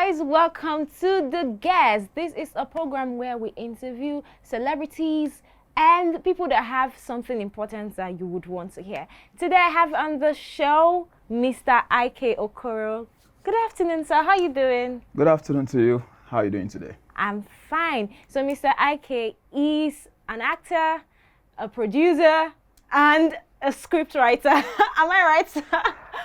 guys, welcome to The Guest. This is a program where we interview celebrities and people that have something important that you would want to hear. Today I have on the show Mr. Iyke Okoro. Good afternoon, sir. How are you doing? Good afternoon to you. How are you doing today? I'm fine. So Mr. Iyke is an actor, a producer, and a scriptwriter. Am I right, sir?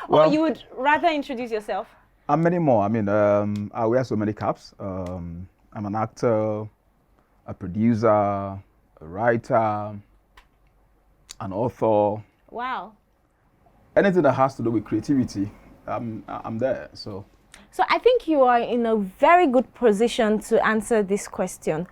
Or you would rather introduce yourself? I'm many more. I mean, I wear so many caps. I'm an actor, a producer, a writer, an author. Wow. Anything that has to do with creativity, I'm there. So I think you are in a very good position to answer this question.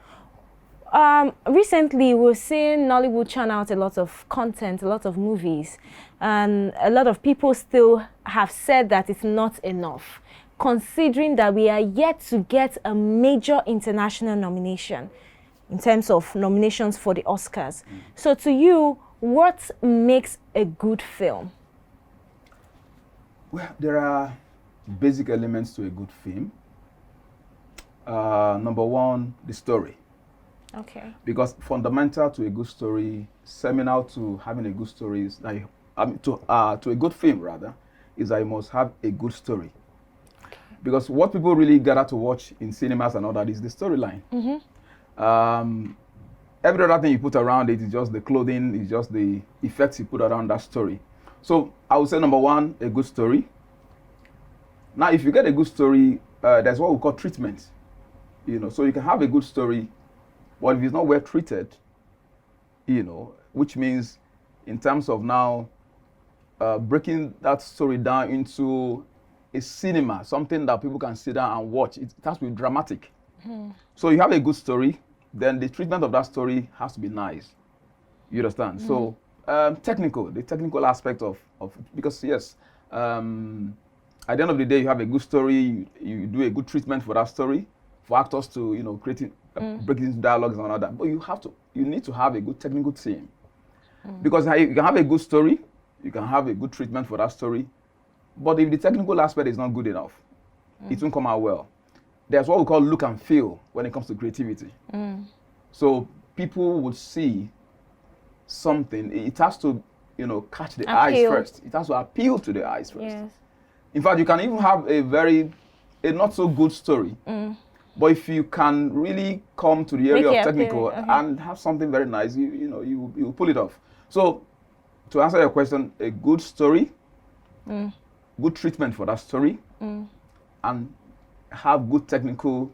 Recently, we've seen Nollywood churn out a lot of content, a lot of movies, and a lot of people still have said that it's not enough, considering that we are yet to get a major international nomination in terms of nominations for the Oscars. So to you, what makes a good film? Well, there are basic elements to a good film. Number one, the story. Okay. Because fundamental to a good story, seminal to having a good story is that to a good film rather, is that you must have a good story. Okay. Because what people really gather to watch in cinemas and all that is the storyline. Every other thing you put around it is just the clothing, is just the effects you put around that story. So I would say number one, a good story. Now, if you get a good story, there's what we call treatment. So you can have a good story, but if it's not well treated, which means in terms of now breaking that story down into a cinema, something that people can sit down and watch, it has to be dramatic. So you have a good story, then the treatment of that story has to be nice. You understand? So the technical aspect of because yes, at the end of the day, you have a good story, you do a good treatment for that story, for actors to, creating, breaking into dialogues and all that. But you need to have a good technical team. Because you can have a good story, you can have a good treatment for that story, but if the technical aspect is not good enough, it won't come out well. There's what we call look and feel when it comes to creativity. So people would see something, it has to, catch the eyes first. It has to appeal to the eyes first. Yes. In fact, you can even have a not so good story, but if you can really come to the area of technical and have something very nice, you pull it off. So to answer your question, a good story, good treatment for that story, and have good technical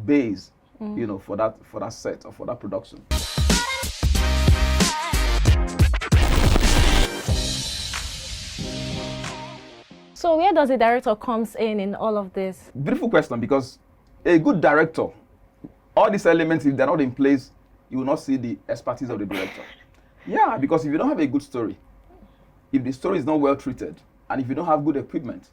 base, for that set or for that production. So where does the director comes in all of this? Beautiful question, because a good director, all these elements, if they're not in place, you will not see the expertise of the director. Yeah, because if you don't have a good story, if the story is not well treated, and if you don't have good equipment,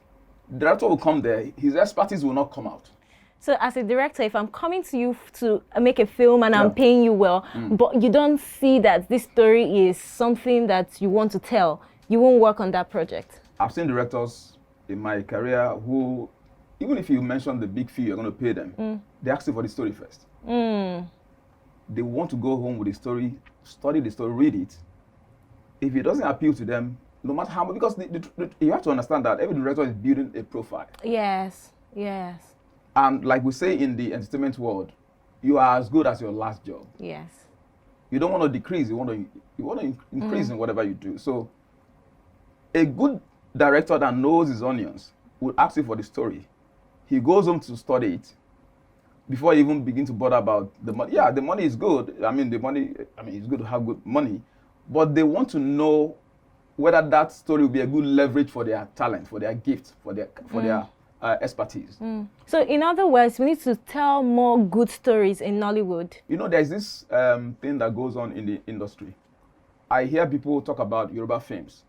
the director will come there, his expertise will not come out. So as a director, if I'm coming to you to make a film and I'm paying you well, but you don't see that this story is something that you want to tell, you won't work on that project. I've seen directors in my career who, even if you mention the big fee you're going to pay them, they ask you for the story first. They want to go home with the story, study the story, read it. If it doesn't appeal to them, no matter how much, because you have to understand that every director is building a profile. Yes, yes. And like we say in the entertainment world, you are as good as your last job. Yes. You don't want to decrease, you want to increase in whatever you do. So a good director that knows his onions will ask you for the story. He goes home to study it before he even begin to bother about the money. Yeah, the money is good. It's good to have good money, but they want to know whether that story will be a good leverage for their talent, for their gift, for their expertise. So in other words, we need to tell more good stories in Nollywood. There's this thing that goes on in the industry. I hear people talk about Yoruba films.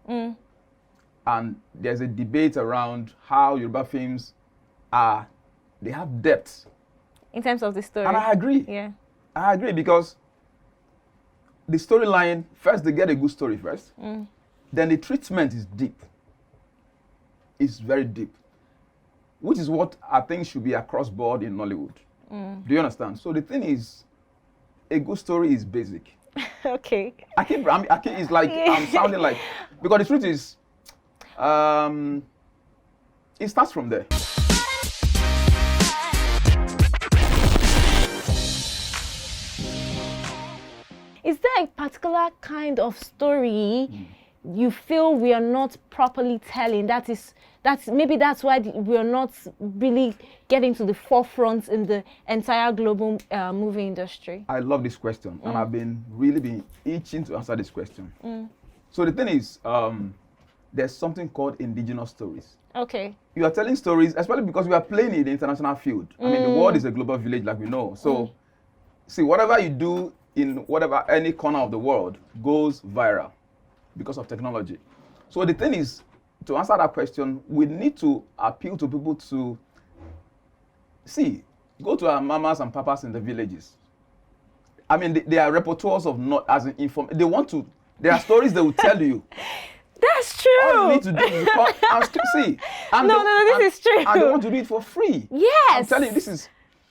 And there's a debate around how Yoruba films they have depth. In terms of the story. And I agree. Yeah. I agree, because the storyline, first they get a good story first. Then the treatment is deep. It's very deep. which is what I think should be across board in Nollywood. Do you understand? So the thing is, a good story is basic. Okay. It's like I'm sounding like, because the truth is, it starts from there. Is there a particular kind of story you feel we are not properly telling? That's why we are not really getting to the forefront in the entire global movie industry. I love this question, and I've really been itching to answer this question. So the thing is, there's something called indigenous stories. Okay. You are telling stories, especially because we are playing in the international field. I mean, the world is a global village, like we know. So, see, whatever you do in any corner of the world goes viral because of technology. So the thing is, to answer that question, we need to appeal to people to go to our mamas and papas in the villages. I mean, they are repertoires of not as inform. They want to. There are stories they will tell you. That's true. All you need to do is come and see. And this is true. And they want to do it for free. Yes. I'm telling you, this is.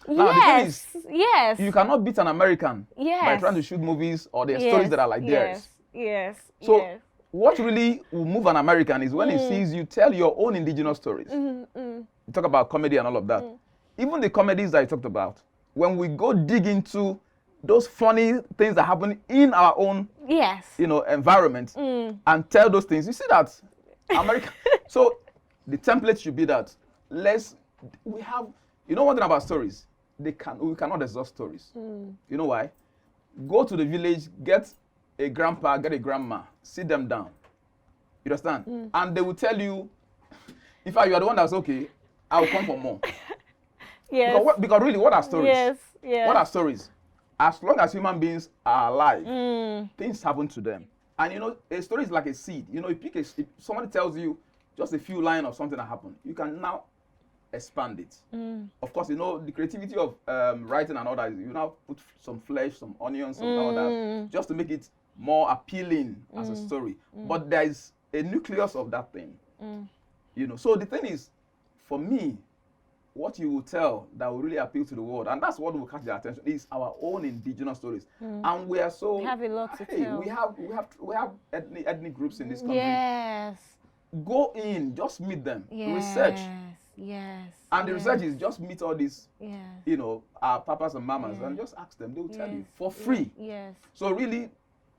Now, the thing is, yes. You cannot beat an American by trying to shoot movies or their stories that are like theirs. Yes. So what really will move an American is when he sees you tell your own indigenous stories. You talk about comedy and all of that. Even the comedies that I talked about, when we go dig into those funny things that happen in our own environment and tell those things, you see that American. So the template should be that we have, one thing about stories, we cannot exhaust stories. You know why? Go to the village, get a grandpa, get a grandma, sit them down. You understand? And they will tell you, in fact, you are the one that's okay, I will come for more. Yes. Because really, what are stories? Yes. What are stories? As long as human beings are alive, things happen to them. And a story is like a seed. If somebody tells you just a few lines of something that happened, you can now expand it. Of course, the creativity of writing and all that, you now put some flesh, some onions, some all that, just to make it more appealing as a story. But there is a nucleus of that thing. So the thing is, for me, what you will tell that will really appeal to the world, and that's what will catch their attention, is our own indigenous stories. And we are so. We have a lot to tell. We have ethnic groups in this country. Yes. Go in, just meet them. Yes. Research. Yes. And the research is just meet all these, yes. Our papas and mamas, and just ask them. They will tell you for free. Yes. So really,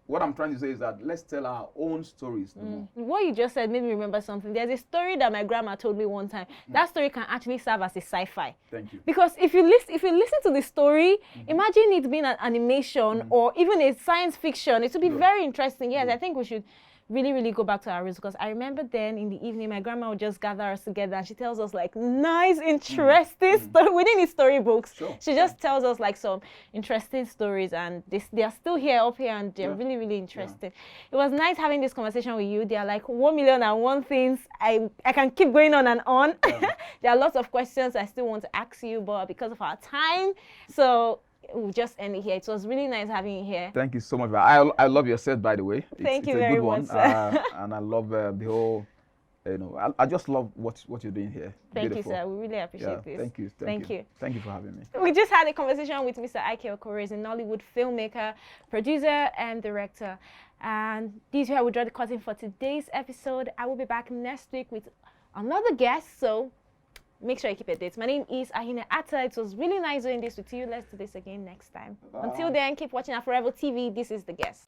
what I'm trying to say is that let's tell our own stories. What you just said made me remember something. There's a story that my grandma told me one time. That story can actually serve as a sci-fi. Thank you. Because if you listen to the story, imagine it being an animation or even a science fiction. It would be very interesting. Yes, I think we should really go back to our roots, because I remember then in the evening my grandma would just gather us together and she tells us like nice interesting story within the storybooks. She just tells us like some interesting stories, and they are still up here and they're really interesting. It was nice having this conversation with you. There are like 1,000,001 things I can keep going on and on. There are lots of questions I still want to ask you, but because of our time, so we'll just end it here. It was really nice having you here. Thank you so much. I love your set, by the way. Thank you it's a very good much, one. And I love the whole, I just love what you're doing here. Thank Beautiful. you, sir. We really appreciate this. Thank you. Thank you. Thank you for having me. We just had a conversation with Mr. Iyke Okoro. He's a Nollywood filmmaker, producer, and director. And this is where we draw the curtain for today's episode. I will be back next week with another guest, so make sure you keep it dates. My name is Ahine Atta. It was really nice doing this with you. Let's do this again next time. Until then, keep watching AFOREVO TV. This is The Guest.